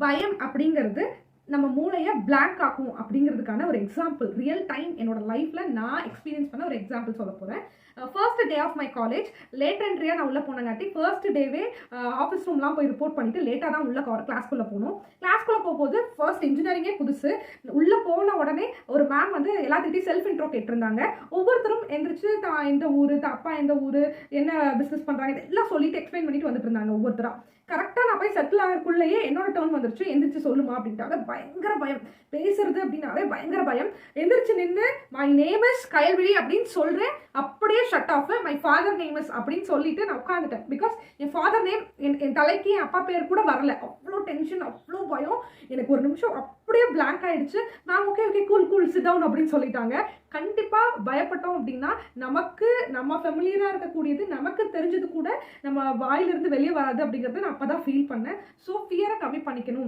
பயம் அப்படிங்கிறது நம்ம மூளையை பிளாங்க் ஆகும் அப்படிங்கிறதுக்கான ஒரு எக்ஸாம்பிள், ரியல் டைம் என்னோட லைஃப்பில் நான் எக்ஸ்பீரியன்ஸ் பண்ண ஒரு எக்ஸாம்பிள் சொல்ல போகிறேன். First day of my college late என்ட்ரியாக நான் உள்ளே போனங்காட்டி ஃபர்ஸ்ட் டேவே ஆஃபீஸ் ரூம்லாம் போய் ரிப்போர்ட் பண்ணிவிட்டு லேட்டாக தான் உள்ள கிளாஸ்க்குள்ளே போகணும். கிளாஸ்க்குள்ளே போகும்போது ஃபர்ஸ்ட் இன்ஜினியரிங்கே புதுசு. உள்ளே போன உடனே ஒரு மேம் வந்து எல்லாத்துக்கிட்டையும் செல்ஃப் இன்ட்ரோ கேட்டிருந்தாங்க. ஒவ்வொருத்தரும் எந்திரிச்சு தான் எந்த ஊர், அப்பா எந்த ஊர், என்ன பிஸ்னஸ் பண்ணுறாங்க இதெல்லாம் சொல்லிட்டு எக்ஸ்பிளைன் பண்ணிட்டு வந்துட்டு இருந்தாங்க ஒவ்வொருத்தராக. கரெக்டாக நான் போய் செட்டில் ஆகிறக்குள்ளேயே என்னோட டர்ன் வந்துருச்சு. எந்திரிச்சு சொல்லுமா அப்படின்ட்டாங்க. பயங்கர பயம், பேசுறது அப்படின்னாவே பயங்கர பயம். எந்திரிச்சு நின்று மை நேம் இஸ் கயல்விழி அப்படின்னு சொல்கிறேன். அப்படியே shut off. My father name is அப்படின்னு சொல்லிட்டு நான் உட்காந்துட்டேன். பிகாஸ் என் ஃபாதர் நேம் என் தலைக்கு என் அப்பா பேர் கூட வரல. அவ்வளோ டென்ஷன், அவ்வளோ பயம். எனக்கு ஒரு நிமிஷம் அப்படியே பிளாங்க் ஆயிடுச்சு. Ma'am okay okay cool cool sit down அப்படின்னு சொல்லிட்டாங்க. கண்டிப்பாக பயப்பட்டோம் அப்படின்னா நமக்கு நம்ம ஃபெமிலியராக இருக்கக்கூடியது நமக்கு தெரிஞ்சது கூட நம்ம வாயிலிருந்து வெளியே வராது அப்படிங்கிறத நான் அப்போ தான் ஃபீல் பண்ணேன். ஸோ ஃபியரை கம்மி பண்ணிக்கணும்.